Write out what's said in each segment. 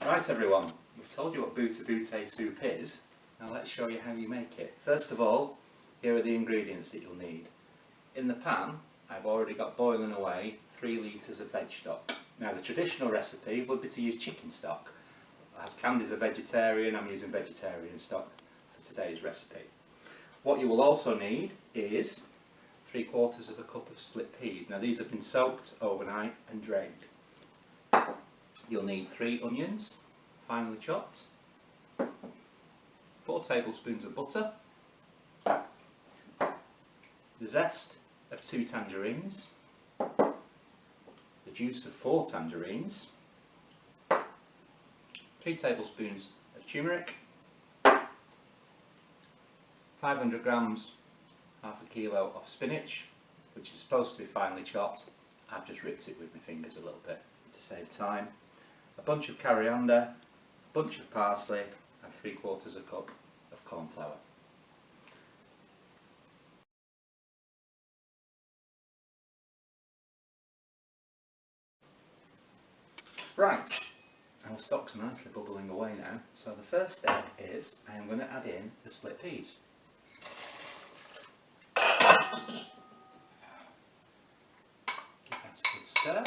Right everyone, we've told you what Butha-Buthe soup is. Now let's show you how you make it. First of all, here are the ingredients that you'll need. In the pan, I've already got boiling away 3 litres of veg stock. Now the traditional recipe would be to use chicken stock. As Candy's a vegetarian, I'm using vegetarian stock for today's recipe. What you will also need is 3/4 of a cup of split peas. Now these have been soaked overnight and drained. You'll need 3 onions, finely chopped, 4 tablespoons of butter, the zest of 2 tangerines, the juice of 4 tangerines, 3 tablespoons of turmeric, 500 grams, half a kilo of spinach, which is supposed to be finely chopped. I've just ripped it with my fingers a little bit to save time. A bunch of coriander, a bunch of parsley, and 3/4 a cup of corn flour. Right, our stock's nicely bubbling away now, so the first step is I am going to add in the split peas. Give that a good stir.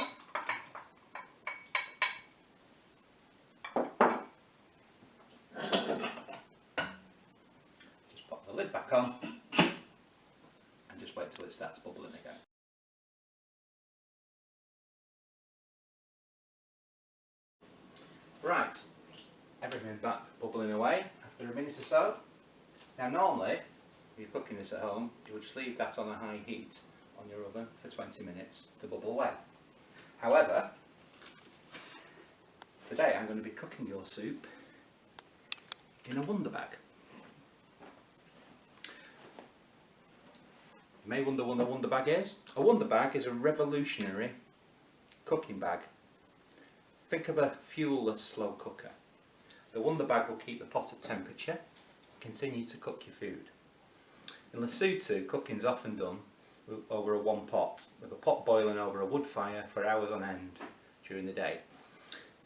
Just pop the lid back on and just wait till it starts bubbling again. Right, everything back bubbling away after a minute or so. Now normally, if you're cooking this at home, you would just leave that on a high heat on your oven for 20 minutes to bubble away. However, today I'm going to be cooking your soup in a wonder bag. You may wonder what a wonder bag is. A wonder bag is a revolutionary cooking bag. Think of a fuel-less slow cooker. The wonder bag will keep the pot at temperature and continue to cook your food. In Lesotho, cooking is often done over a one pot, with a pot boiling over a wood fire for hours on end during the day.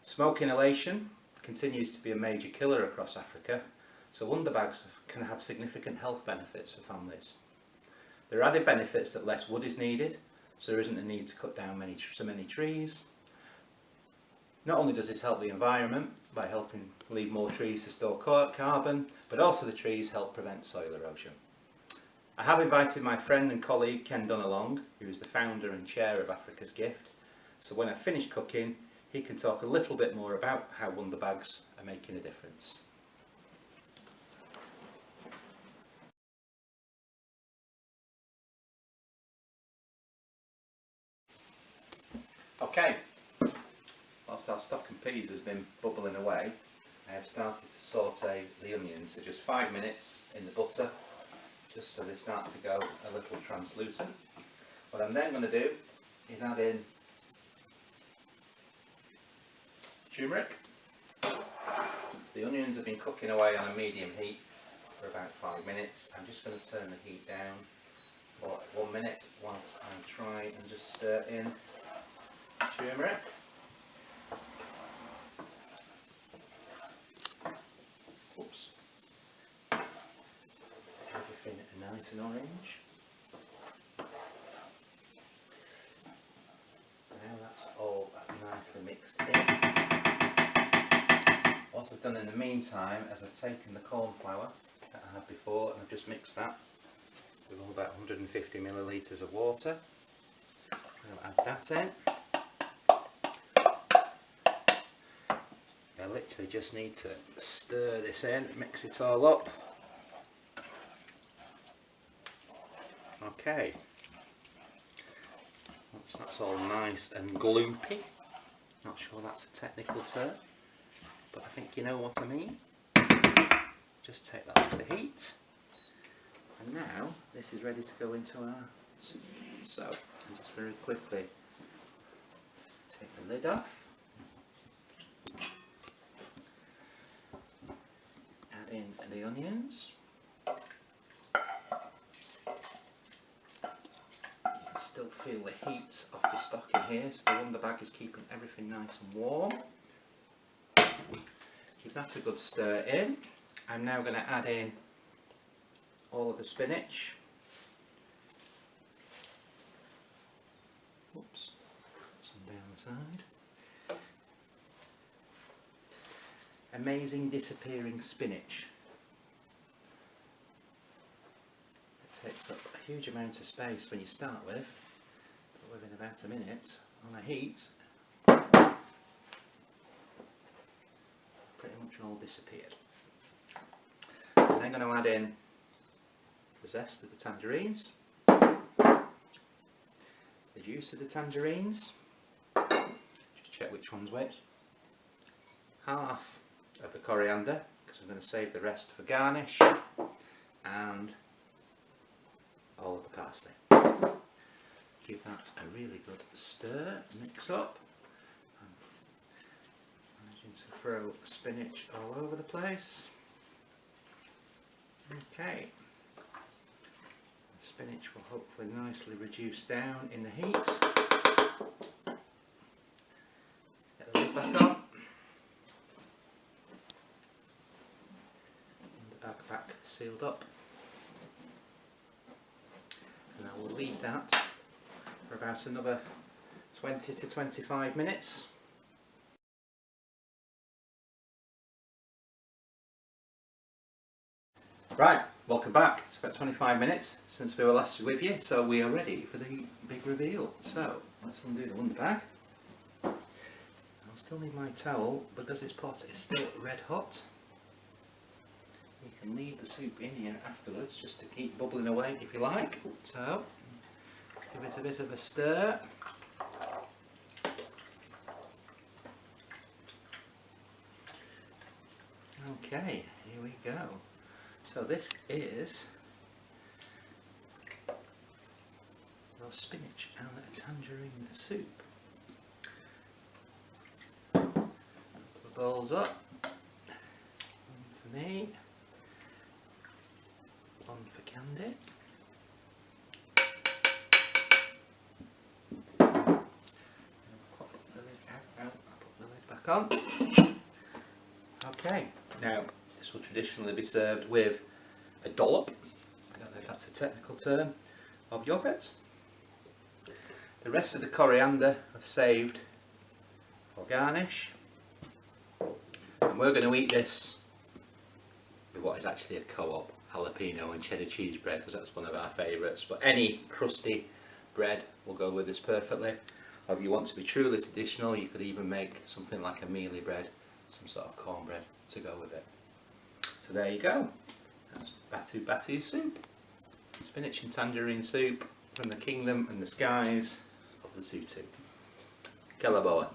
Smoke inhalation continues to be a major killer across Africa, so wonder bags can have significant health benefits for families. There are added benefits that less wood is needed, so there isn't a need to cut down so many trees. Not only does this help the environment by helping leave more trees to store carbon, but also the trees help prevent soil erosion. I have invited my friend and colleague Ken along, who is the founder and chair of Africa's Gift, so when I finish cooking he can talk a little bit more about how wonder bags are making a difference. Okay. Whilst our stock and peas has been bubbling away, I have started to saute the onions, so just 5 minutes in the butter, just so they start to go a little translucent. What I'm then going to do is add in turmeric. The onions have been cooking away on a medium heat for about 5 minutes. I'm just going to turn the heat down for 1 minute whilst I try and just stir in turmeric. Oops. Everything nice and orange. Now that's all nicely mixed in. What I've done in the meantime is I've taken the corn flour that I had before and I've just mixed that with about 150 millilitres of water. I'll add that in. I literally just need to stir this in, mix it all up. Okay, once that's all nice and gloopy, not sure that's a technical term, but I think you know what I mean. Just take that off the heat, and now this is ready to go into our soup. So I'll just very quickly take the lid off. In the onions. Still feel the heat of the stock in here, so the wonder bag is keeping everything nice and warm. Give that a good stir in. I'm now going to add in all of the spinach. Whoops, some down the side. Amazing disappearing spinach. It takes up a huge amount of space when you start with, but within about a minute on a heat, pretty much all disappeared. I'm then going to add in the zest of the tangerines, the juice of the tangerines, just check which one's which, half of the coriander, because I'm going to save the rest for garnish, and all of the parsley. Give that a really good stir, mix up. I'm managing to throw spinach all over the place. Okay. The spinach will hopefully nicely reduce down in the heat. Get the lid back on. And the backpack sealed up. And I will leave that for about another 20 to 25 minutes. Right, welcome back. It's about 25 minutes since we were last with you, so we are ready for the big reveal. So let's undo the wonder bag. I'll still need my towel because this pot is still red hot. You can leave the soup in here afterwards just to keep bubbling away if you like. So give it a bit of a stir. Okay, here we go. So this is your spinach and tangerine soup. Put the bowls up. One for me, one for Candy. I'll put the lid back on. Okay, now this will traditionally be served with a dollop, I don't know if that's a technical term, of yoghurt. The rest of the coriander I've saved for garnish. And we're going to eat this with what is actually a co-op jalapeno and cheddar cheese bread, because that's one of our favourites, but any crusty bread will go with this perfectly. Or if you want to be truly traditional, you could even make something like a mealie bread, some sort of cornbread to go with it. So there you go, that's Butha-Buthe soup. Spinach and tangerine soup from the kingdom and the skies of Lesotho. Kalaboa.